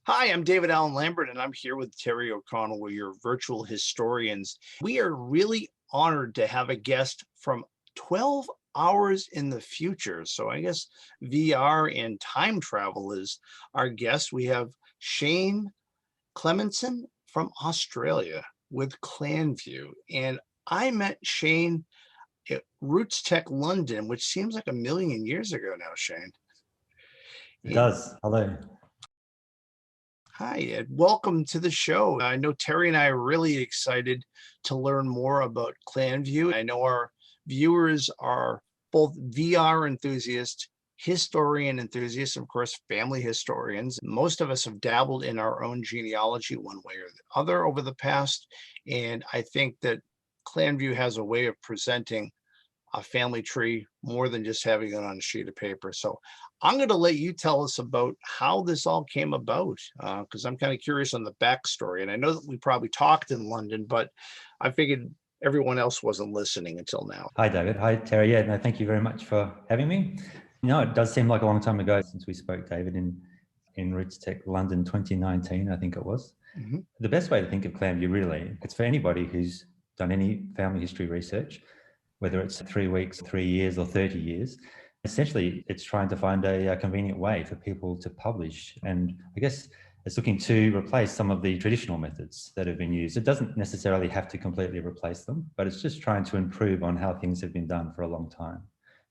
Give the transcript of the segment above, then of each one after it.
Hi, I'm David Allen Lambert, and I'm here with Terry O'Connell. We're your virtual historians. We are really honored to have a guest from 12 hours in the future. So I guess VR and time travel is our guest. We have Shane Clemenson from Australia with Clanview. And I met Shane at Roots Tech London, which seems like a million years ago now, Shane. It does. Hello. Hi, Ed. Welcome to the show. I know Terry and I are really excited to learn more about Clanview. I know our viewers are both VR enthusiasts, historian enthusiasts, of course, family historians. Most of us have dabbled in our own genealogy one way or the other over the past. And I think that Clanview has a way of presenting a family tree more than just having it on a sheet of paper. So I'm going to let you tell us about how this all came about, because I'm kind of curious on the backstory. And I know that we probably talked in London, but I figured everyone else wasn't listening until now. Hi, David. Hi, Terry. Yeah, no, thank you very much for having me. It does seem like a long time ago since we spoke, David, in Roots Tech London 2019, I think it was. Mhm. The best way to think of Clanview, really, it's for anybody who's done any family history research, whether it's 3 weeks, 3 years, or 30 years. Essentially, it's trying to find a convenient way for people to publish. And I guess it's looking to replace some of the traditional methods that have been used. It doesn't necessarily have to completely replace them, but it's just trying to improve on how things have been done for a long time.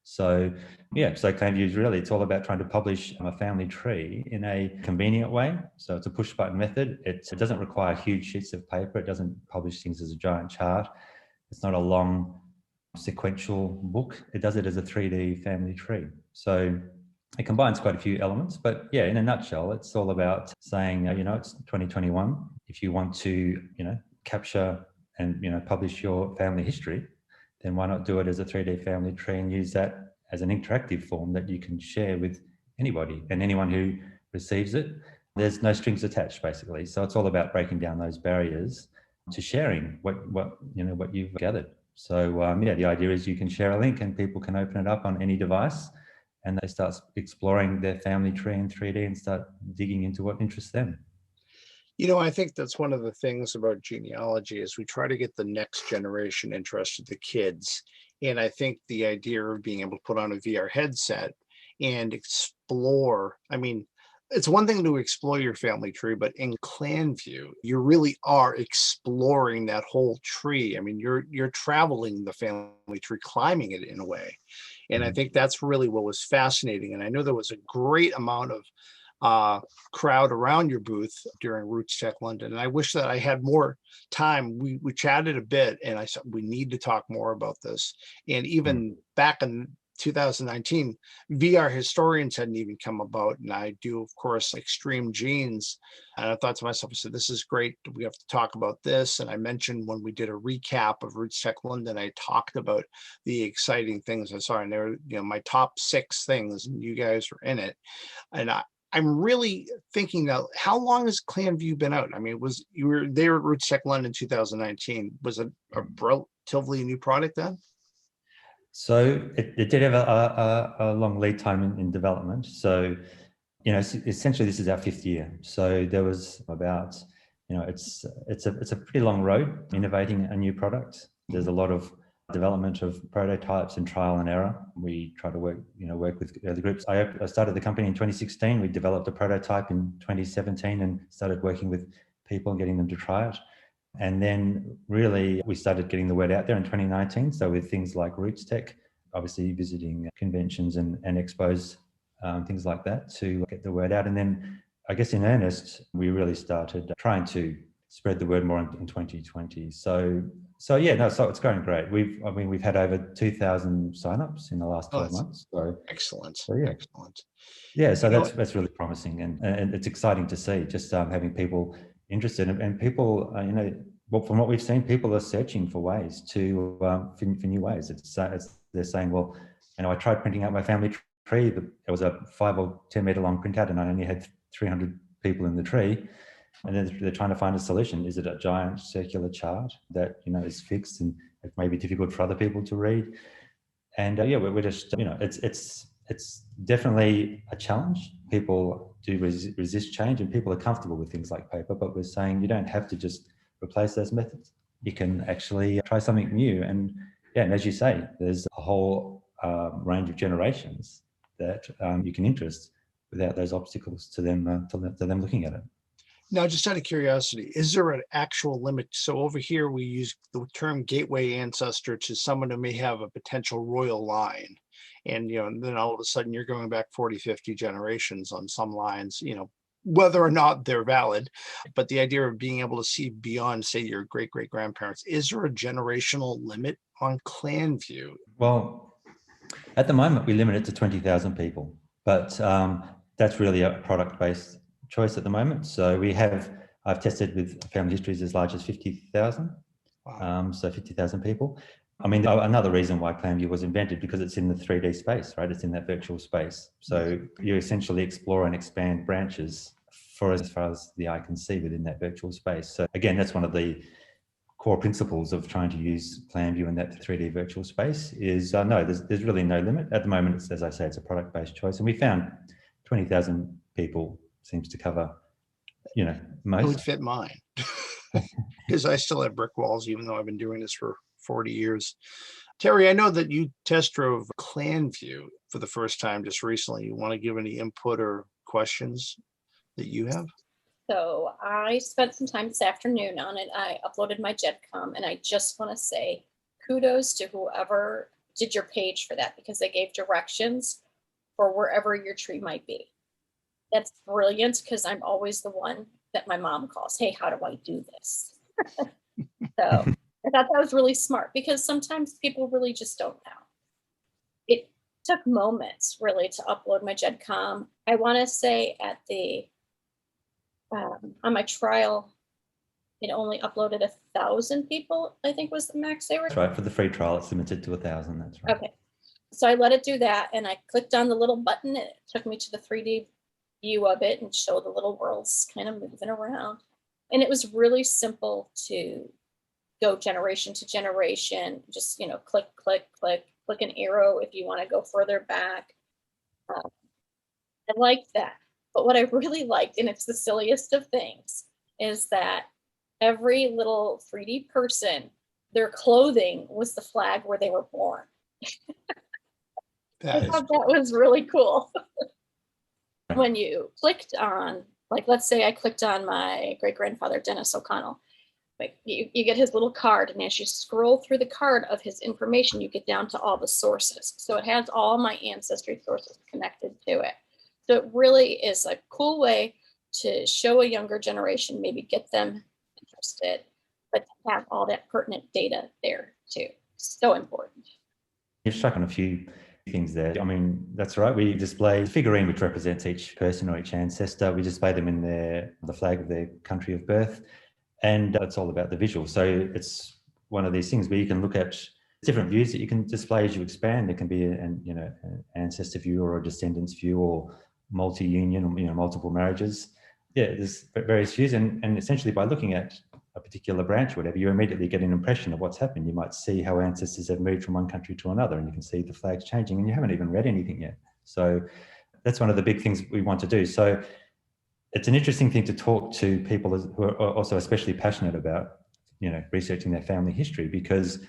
So Clanview is really, it's all about trying to publish a family tree in a convenient way. So it's a push button method. It doesn't require huge sheets of paper. It doesn't publish things as a giant chart. It's not a long sequential book. It does it as a 3D family tree. So it combines quite a few elements, but yeah, in a nutshell, it's all about saying, it's 2021. If you want to, capture and, publish your family history, then why not do it as a 3D family tree and use that as an interactive form that you can share with anybody and anyone who receives it. There's no strings attached, basically. So it's all about breaking down those barriers to sharing what you've gathered. So the idea is you can share a link and people can open it up on any device and they start exploring their family tree in 3D and start digging into what interests them. I think that's one of the things about genealogy is we try to get the next generation interested, the kids. And I think the idea of being able to put on a VR headset and explore, I mean, it's one thing to explore your family tree, but in Clanview, you really are exploring that whole tree. I mean, you're traveling the family tree, climbing it in a way. And I think that's really what was fascinating. And I know there was a great amount of crowd around your booth during Roots Tech London. And I wish that I had more time. We chatted a bit and I said, we need to talk more about this. And even back in 2019, VR historians hadn't even come about. And I do, of course, extreme genes. And I thought to myself, I said, this is great. We have to talk about this. And I mentioned when we did a recap of Roots Tech London, I talked about the exciting things I saw. And they were, my top 6 things, and you guys were in it. And I'm really thinking now, how long has Clanview been out? I mean, you were there at Roots Tech London in 2019. Was it a relatively new product then? So it did have a long lead time in development. So, essentially this is our 5th year. So there was about, it's a pretty long road innovating a new product. There's a lot of development of prototypes and trial and error. We try to work with other groups. I started the company in 2016. We developed a prototype in 2017 and started working with people and getting them to try it. And then really we started getting the word out there in 2019. So with things like Roots Tech, obviously visiting conventions and expos, things like that to get the word out. And then I guess in earnest, we really started trying to spread the word more in 2020. So it's going great. We've had over 2,000 signups in the last 12 months. So excellent. Excellent. Yeah, so that's really promising, and it's exciting to see just having people interested and people, well, from what we've seen, people are searching for ways to for new ways. They're saying, well, I tried printing out my family tree, but it was a 5 or 10 meter long printout, and I only had 300 people in the tree. And then they're trying to find a solution. Is it a giant circular chart that is fixed and it may be difficult for other people to read? And we're just it's definitely a challenge. People do resist change, and people are comfortable with things like paper, but we're saying you don't have to just replace those methods. You can actually try something new. And yeah, and as you say, there's a whole range of generations that you can interest without those obstacles to them looking at it. Now, just out of curiosity, is there an actual limit? So over here, we use the term gateway ancestor to someone who may have a potential royal line. And, and then all of a sudden you're going back 40, 50 generations on some lines, whether or not they're valid. But the idea of being able to see beyond, say, your great great grandparents, is there a generational limit on Clanview? Well, at the moment, we limit it to 20,000 people, but that's really a product-based choice at the moment. So I've tested with family histories as large as 50,000. Wow. So 50,000 people. I mean, another reason why Clanview was invented, because it's in the 3D space, right? It's in that virtual space. So you essentially explore and expand branches for as far as the eye can see within that virtual space. So again, that's one of the core principles of trying to use Clanview in that 3D virtual space is no, there's really no limit. At the moment, as I say, it's a product-based choice. And we found 20,000 people seems to cover, most. It would fit mine because I still have brick walls, even though I've been doing this for 40 years. Terri, I know that you test drove Clanview for the first time just recently. You want to give any input or questions that you have? So I spent some time this afternoon on it. I uploaded my gedcom, and I just want to say kudos to whoever did your page for that, because they gave directions for wherever your tree might be. That's brilliant, because I'm always the one that my mom calls, hey, how do I do this? So I thought that was really smart, because sometimes people really just don't know. It took moments really to upload my gedcom. I want to say at the on my trial, it only uploaded 1,000 people, I think was the max they were. That's right. For the free trial, it's limited to 1,000. That's right. Okay. So I let it do that, and I clicked on the little button. It took me to the 3D view of it and showed the little worlds kind of moving around. And it was really simple to go generation to generation. Just, click, click, click, click an arrow if you want to go further back. I liked that. But what I really liked, and it's the silliest of things, is that every little 3D person, their clothing was the flag where they were born. I thought that was really cool. When you clicked on, let's say I clicked on my great-grandfather, Dennis O'Connell, you get his little card, and as you scroll through the card of his information, you get down to all the sources. So it has all my ancestry sources connected to it. So it really is a cool way to show a younger generation, maybe get them interested, but to have all that pertinent data there too. So important. You've struck on a few things there. I mean, that's right. We display a figurine which represents each person or each ancestor. We display them in the flag of their country of birth, and it's all about the visual. So it's one of these things where you can look at different views that you can display as you expand. There can be an ancestor view or a descendants view or multi-union or multiple marriages. Yeah, there's various views, and essentially by looking at a particular branch or whatever, you immediately get an impression of what's happened. You might see how ancestors have moved from one country to another, and you can see the flags changing, and you haven't even read anything yet. So that's one of the big things we want to do. So it's an interesting thing to talk to people who are also especially passionate about, researching their family history, because,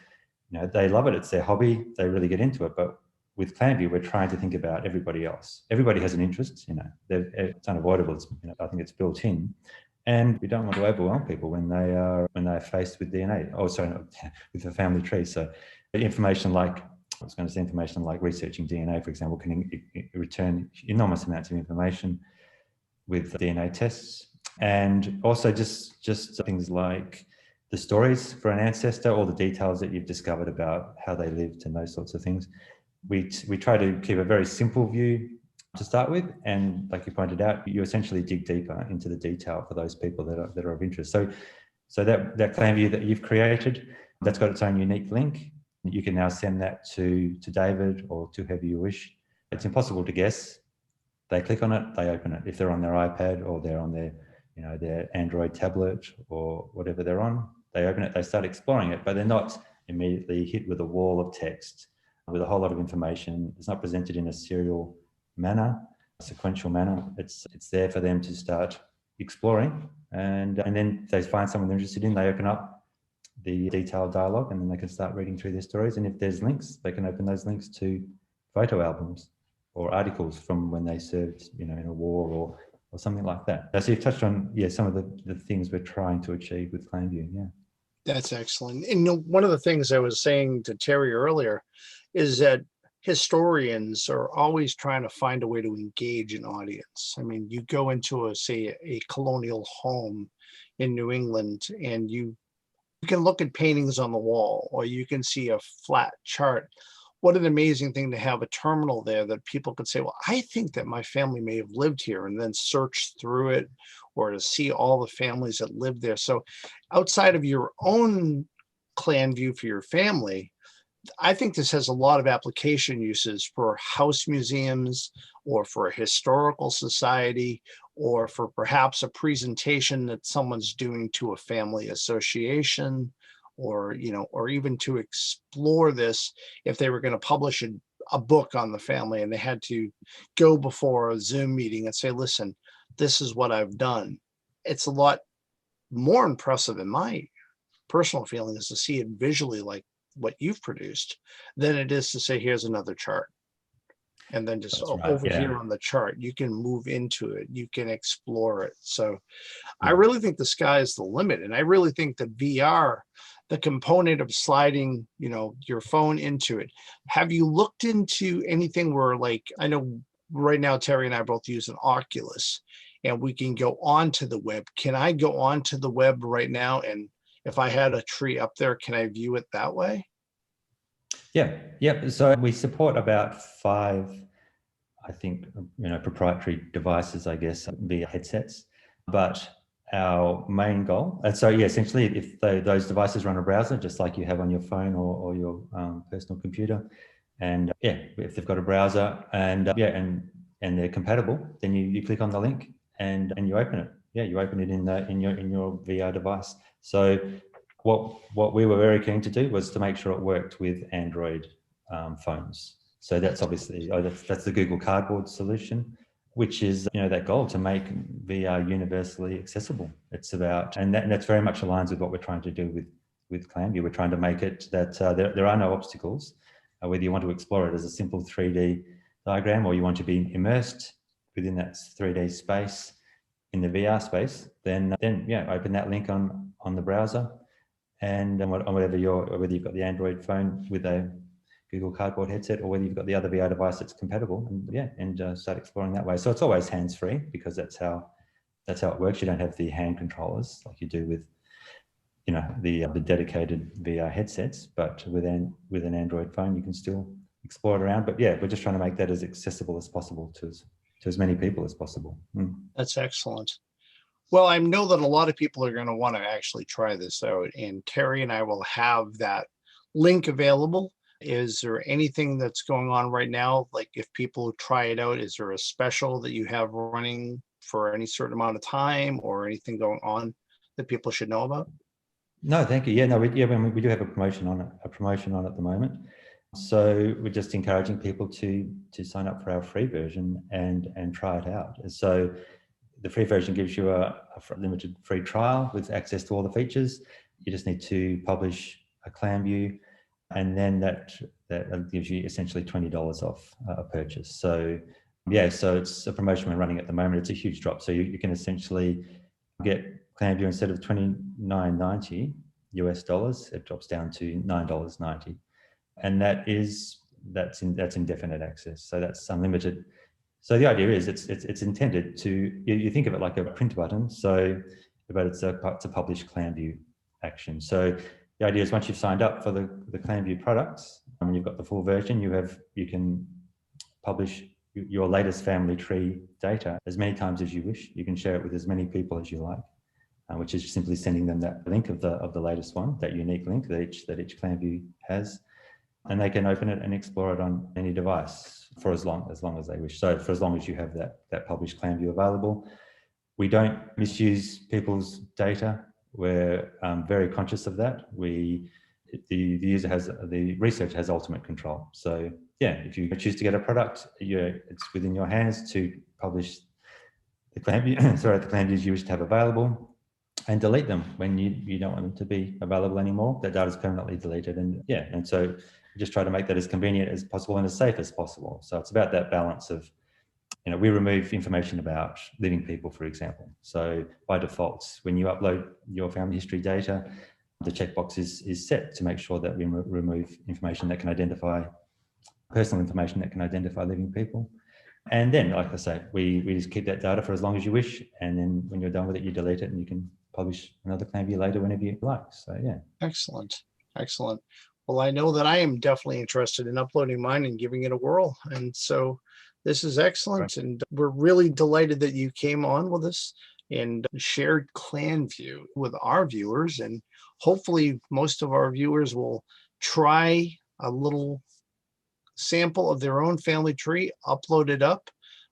they love it. It's their hobby. They really get into it. But with Clanview, we're trying to think about everybody else. Everybody has an interest, it's unavoidable. I think it's built in. And we don't want to overwhelm people when they're faced with DNA. Oh, sorry, no, with a family tree. So information like researching DNA, for example, can return enormous amounts of information with DNA tests. And also just things like the stories for an ancestor, all the details that you've discovered about how they lived and those sorts of things. We try to keep a very simple view to start with, and like you pointed out, you essentially dig deeper into the detail for those people that are of interest. So that Clanview that you've created, that's got its own unique link. You can now send that to David or to whoever you wish. It's impossible to guess. They click on it, they open it. If they're on their iPad or they're on their Android tablet or whatever they're on, they open it, they start exploring it, but they're not immediately hit with a wall of text with a whole lot of information. It's not presented in a serial manner, a sequential manner. It's there for them to start exploring, and then they find someone they're interested in, they open up the detailed dialogue, and then they can start reading through their stories. And if there's links, they can open those links to photo albums or articles from when they served, in a war or something like that. So you've touched on, some of the things we're trying to achieve with Clanview, yeah. That's excellent. And one of the things I was saying to Terry earlier is that historians are always trying to find a way to engage an audience. I mean, you go into a colonial home in New England, and you can look at paintings on the wall, or you can see a flat chart. What an amazing thing to have a terminal there that people could say, well, I think that my family may have lived here, and then search through it, or to see all the families that lived there. So outside of your own Clanview for your family, I think this has a lot of application uses for house museums, or for a historical society, or for perhaps a presentation that someone's doing to a family association, or even to explore this if they were going to publish a book on the family, and they had to go before a Zoom meeting and say, listen, this is what I've done. It's a lot more impressive, in my personal feeling, is to see it visually like what you've produced than it is to say, here's another chart. And then just here on the chart, you can move into it, you can explore it. So I really think the sky is the limit. And I really think that VR, the component of sliding, your phone into it. Have you looked into anything where, like, I know right now, Terry and I both use an Oculus, and we can go onto the web. Can I go onto the web right now? And if I had a tree up there, can I view it that way? Yeah. So we support about 5, I think, proprietary devices, I guess, via headsets. But our main goal, and so essentially, if those devices run a browser, just like you have on your phone or your personal computer, and if they've got a browser and they're compatible, then you click on the link and you open it. You open it in your VR device. So what we were very keen to do was to make sure it worked with Android phones. So that's obviously that's the Google Cardboard solution, which is that goal to make VR universally accessible. It's about, and that's very much aligns with what we're trying to do with Clanview. We're trying to make it that there are no obstacles, whether you want to explore it as a simple 3D diagram, or you want to be immersed within that 3D space in the VR space. Then open that link on the browser, and whether you've got the Android phone with a Google Cardboard headset, or whether you've got the other VR device that's compatible, and start exploring that way. So it's always hands-free, because that's how it works. You don't have the hand controllers like you do with the dedicated VR headsets, but with an Android phone you can still explore it around. But we're just trying to make that as accessible as possible to as many people as possible. That's excellent. Well, I know that a lot of people are going to want to actually try this out, and Terry and I will have that link available. Is there anything that's going on right now? Like, if people try it out, is there a special that you have running for any certain amount of time, or anything going on that people should know about? No, thank you. We do have a promotion on it at the moment. So we're just encouraging people to sign up for our free version and try it out. So the free version gives you a limited free trial with access to all the features. You just need to publish a Clanview, and then that gives you essentially $20 off a purchase. So so it's a promotion we're running at the moment. It's a huge drop. So you can essentially get Clanview instead of $29.90 US, it drops down to $9.90, and that's indefinite access. So that's unlimited. So the idea is it's intended to, you think of it like a print button. But it's a publish Clanview action. So the idea is, once you've signed up for the Clanview products, and you've got the full version, you can publish your latest family tree data as many times as you wish. You can share it with as many people as you like, which is simply sending them that link of the latest one, that unique link that each Clanview has, and they can open it and explore it on any device for as long as they wish. So for as long as you have that published Clanview available. We don't misuse people's data. We're very conscious of that. The research has ultimate control. So if you choose to get a product, it's within your hands to publish the Clanview, the Clanviews you wish to have available, and delete them when you don't want them to be available anymore. That data is permanently deleted, and so we just try to make that as convenient as possible and as safe as possible. So it's about that balance of, we remove information about living people, for example. So by default, when you upload your family history data, the checkbox is set to make sure that we remove information that can identify personal information that can identify living people. And then, like I say, we just keep that data for as long as you wish. And then when you're done with it, you delete it and you can publish another Clanview later whenever you like. So, yeah. Excellent. Excellent. Well, I know that I am definitely interested in uploading mine and giving it a whirl. And so this is excellent. Right. And we're really delighted that you came on with us and shared Clanview with our viewers. And hopefully most of our viewers will try a little sample of their own family tree, upload it up.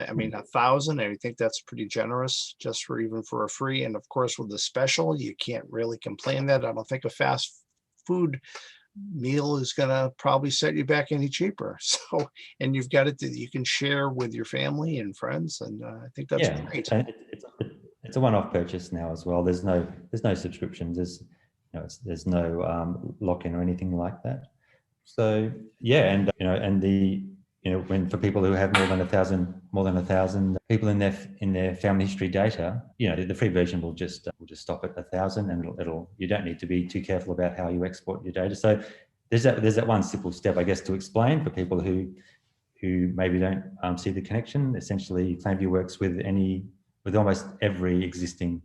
I mean, 1,000, I think that's pretty generous just for even for a free. And of course, with the special, you can't really complain that. I don't think a fast food meal is going to probably set you back any cheaper. So, and you've got it that you can share with your family and friends. And I think that's great. It's a one-off purchase now as well. There's no subscriptions. There's no lock-in or anything like that. So and when for people who have more than 1,000 people in their family history data, the free version will just stop at 1,000, and you don't need to be too careful about how you export your data. So there's that one simple step, I guess, to explain for people who maybe don't see the connection. Essentially, Clanview works with almost every existing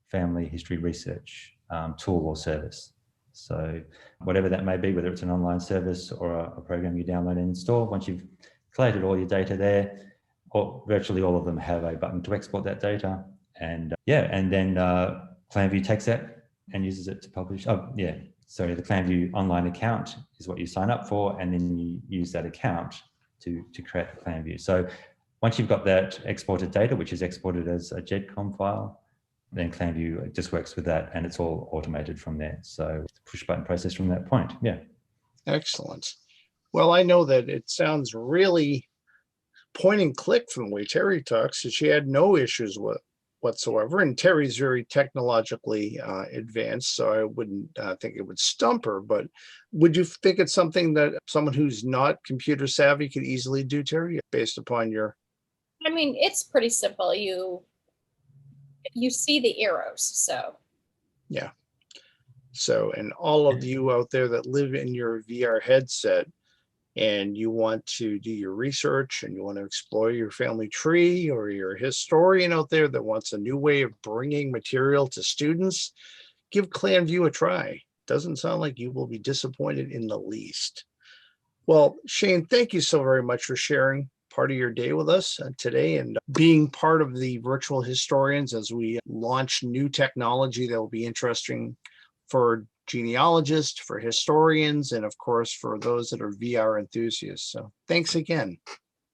family history research tool or service. So whatever that may be, whether it's an online service or a program you download and install, once you've collated all your data there, virtually all of them have a button to export that data. And then Clanview takes that and uses it to publish. The Clanview online account is what you sign up for, and then you use that account to create the Clanview. So once you've got that exported data, which is exported as a gedcom file, then Clanview just works with that, and it's all automated from there. So it's a push button process from that point. Yeah. Excellent. Well, I know that it sounds really point and click from the way Terri talks. She had no issues whatsoever. And Terri's very technologically advanced, so I wouldn't think it would stump her. But would you think it's something that someone who's not computer savvy could easily do, Terri, based upon your... I mean, it's pretty simple. You see the arrows, so. Yeah. So, and all of you out there that live in your VR headset and you want to do your research and you want to explore your family tree, or you're a historian out there that wants a new way of bringing material to students, give Clanview a try. Doesn't sound like you will be disappointed in the least. Well, Shane, thank you so very much for sharing part of your day with us today and being part of the virtual historians as we launch new technology that will be interesting for genealogists, for historians, and of course for those that are VR enthusiasts. So thanks again.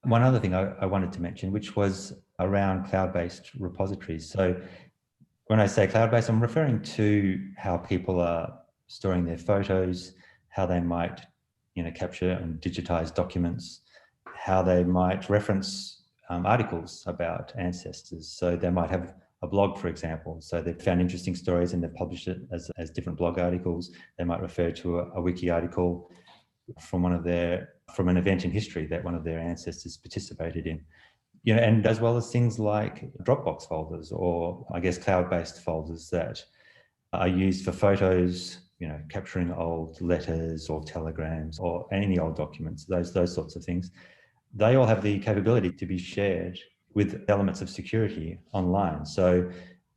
One other thing I wanted to mention, which was around cloud-based repositories. So when I say cloud-based, I'm referring to how people are storing their photos, how they might capture and digitize documents, how they might reference articles about ancestors. So they might have a blog, for example. So they've found interesting stories and they've published it as different blog articles. They might refer to a wiki article from an event in history that one of their ancestors participated in. And as well as things like Dropbox folders, or I guess cloud-based folders that are used for photos, capturing old letters or telegrams or any old documents, those sorts of things. They all have the capability to be shared with elements of security online. So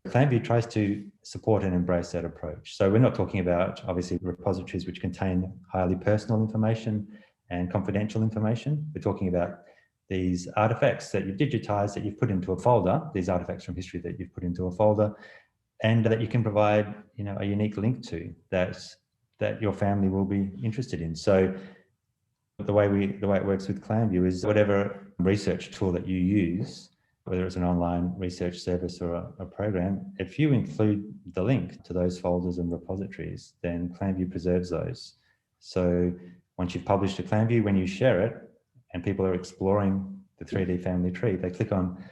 Clanview tries to support and embrace that approach. So we're not talking about, obviously, repositories which contain highly personal information and confidential information. We're talking about these artifacts that you've digitized, that you've put into a folder, these artifacts from history that you've put into a folder, and that you can provide, a unique link to that your family will be interested in. So the way it works with Clanview is whatever research tool that you use, whether it's an online research service or a program, if you include the link to those folders and repositories, then Clanview preserves those. So once you've published a Clanview, when you share it, and people are exploring the 3D family tree, they click on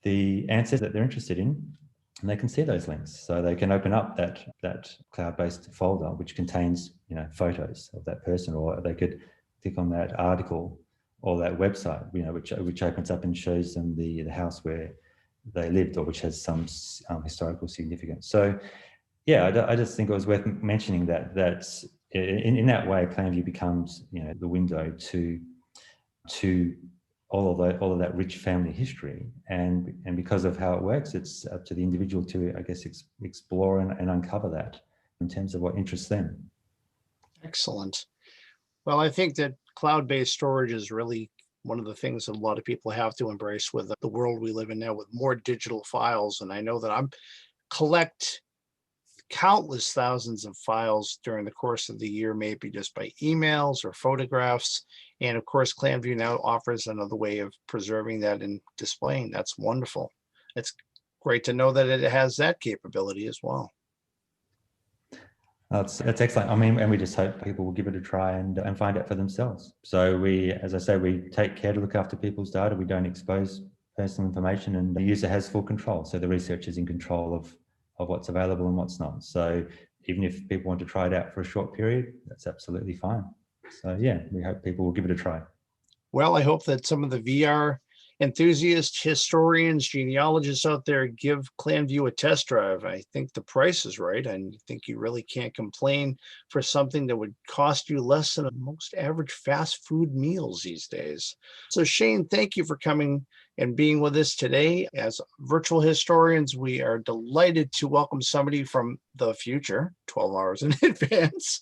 the answers that they're interested in, and they can see those links. So they can open up that cloud-based folder, which contains, photos of that person, or they could click on that article or that website, which opens up and shows them the house where they lived, or which has some historical significance. So, yeah, I just think it was worth mentioning that in that way, Clanview becomes, the window to all of that rich family history, and because of how it works, it's up to the individual to, I guess, explore and uncover that in terms of what interests them. Excellent. Well, I think that cloud-based storage is really one of the things that a lot of people have to embrace with the world we live in now, with more digital files. And I know that I'm collect countless thousands of files during the course of the year, maybe just by emails or photographs. And of course, Clanview now offers another way of preserving that and displaying. That's wonderful. It's great to know that it has that capability as well. That's excellent. I mean, and we just hope people will give it a try and find out for themselves. So we, as I say, we take care to look after people's data. We don't expose personal information, and the user has full control. So the researcher is in control of what's available and what's not. So even if people want to try it out for a short period, that's absolutely fine. So yeah, we hope people will give it a try. Well, I hope that some of the VR enthusiasts, historians, genealogists out there give Clanview a test drive. I think the price is right, and I think you really can't complain for something that would cost you less than most average fast food meals these days. So Shane, thank you for coming and being with us today. As virtual historians, we are delighted to welcome somebody from the future, 12 hours in advance.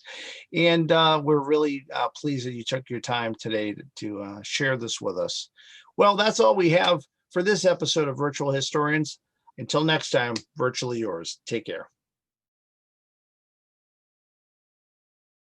And we're really pleased that you took your time today to share this with us. Well, that's all we have for this episode of Virtual Historians. Until next time, virtually yours. Take care.